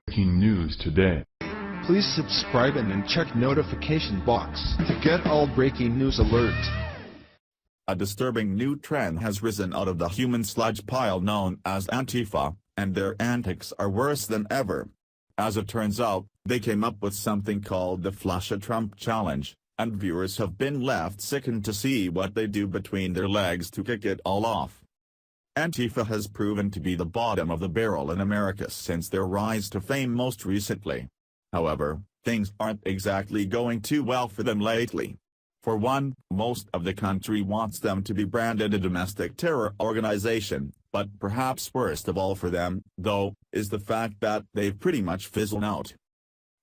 Breaking news today. Please subscribe and then check notification box to get all breaking news alerts. A disturbing new trend has risen out of the human sludge pile known as Antifa, and their antics are worse than ever. As it turns out, they came up with something called the Flush a Trump Challenge, and viewers have been left sickened to see what they do between their legs to kick it all off. Antifa has proven to be the bottom of the barrel in America since their rise to fame most recently. However, things aren't exactly going too well for them lately. For one, most of the country wants them to be branded a domestic terror organization, but perhaps worst of all for them, though, is the fact that they've pretty much fizzled out.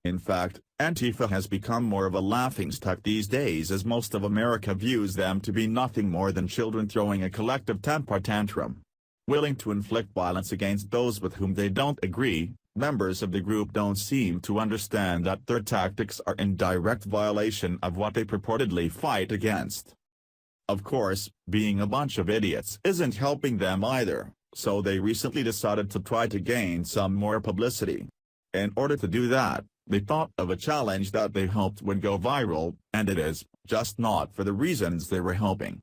In fact, Antifa has become more of a laughingstock these days as most of America views them to be nothing more than children throwing a collective temper tantrum. Willing to inflict violence against those with whom they don't agree, members of the group don't seem to understand that their tactics are in direct violation of what they purportedly fight against. Of course, being a bunch of idiots isn't helping them either, so they recently decided to try to gain some more publicity. In order to do that, they thought of a challenge that they hoped would go viral, and it is, just not for the reasons they were hoping.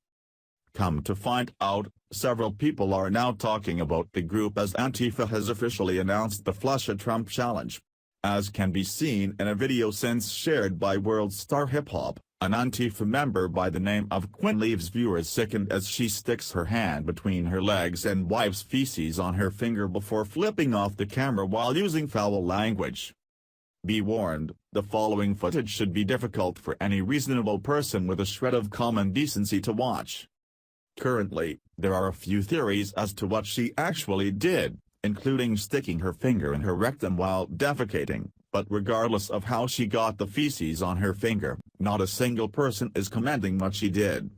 Come to find out, several people are now talking about the group as Antifa has officially announced the Flush a Trump Challenge. As can be seen in a video since shared by world star hip-hop, an Antifa member by the name of Quinn leaves viewers sickened as she sticks her hand between her legs and wipes feces on her finger before flipping off the camera while using foul language. Be warned, the following footage should be difficult for any reasonable person with a shred of common decency to watch. Currently, there are a few theories as to what she actually did, including sticking her finger in her rectum while defecating, but regardless of how she got the feces on her finger, not a single person is commenting what she did.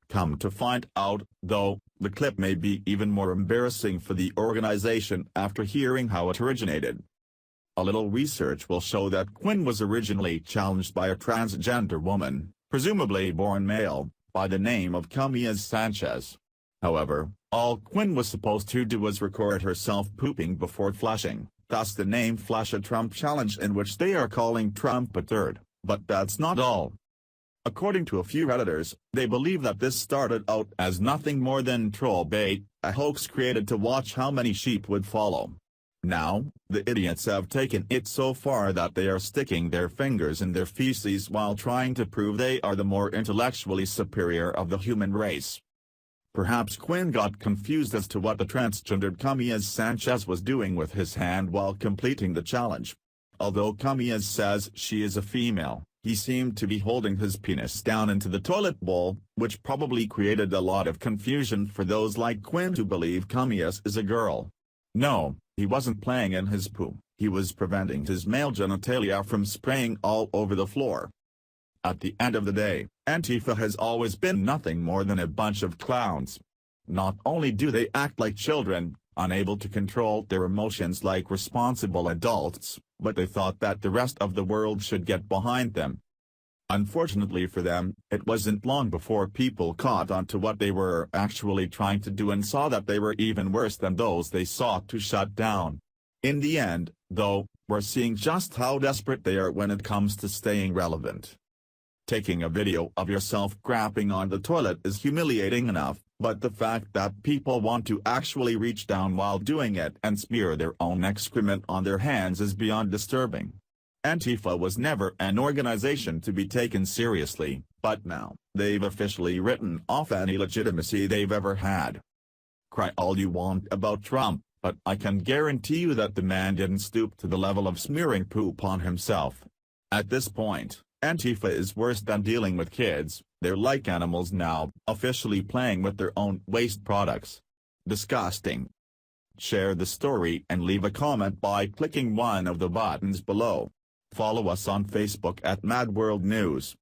Come to find out, though, the clip may be even more embarrassing for the organization after hearing how it originated. A little research will show that Quinn was originally challenged by a transgender woman, presumably born male, by the name of Camille Sanchez. However, all Quinn was supposed to do was record herself pooping before flushing, thus the name Flush a Trump Challenge, in which they are calling Trump a turd. But that's not all. According to a few Redditors, they believe that this started out as nothing more than troll bait, a hoax created to watch how many sheep would follow. Now, the idiots have taken it so far that they are sticking their fingers in their feces while trying to prove they are the more intellectually superior of the human race. Perhaps Quinn got confused as to what the transgendered Camille Sanchez was doing with his hand while completing the challenge. Although Camille says she is a female, he seemed to be holding his penis down into the toilet bowl, which probably created a lot of confusion for those like Quinn who believe Camille is a girl. No, he wasn't playing in his poo, he was preventing his male genitalia from spraying all over the floor. At the end of the day, Antifa has always been nothing more than a bunch of clowns. Not only do they act like children, unable to control their emotions like responsible adults, but they thought that the rest of the world should get behind them. Unfortunately for them, it wasn't long before people caught on to what they were actually trying to do and saw that they were even worse than those they sought to shut down. In the end, though, we're seeing just how desperate they are when it comes to staying relevant. Taking a video of yourself crapping on the toilet is humiliating enough, but the fact that people want to actually reach down while doing it and smear their own excrement on their hands is beyond disturbing. Antifa was never an organization to be taken seriously, but now, they've officially written off any legitimacy they've ever had. Cry all you want about Trump, but I can guarantee you that the man didn't stoop to the level of smearing poop on himself. At this point, Antifa is worse than dealing with kids, they're like animals now, officially playing with their own waste products. Disgusting. Share the story and leave a comment by clicking one of the buttons below. Follow us on Facebook at Mad World News.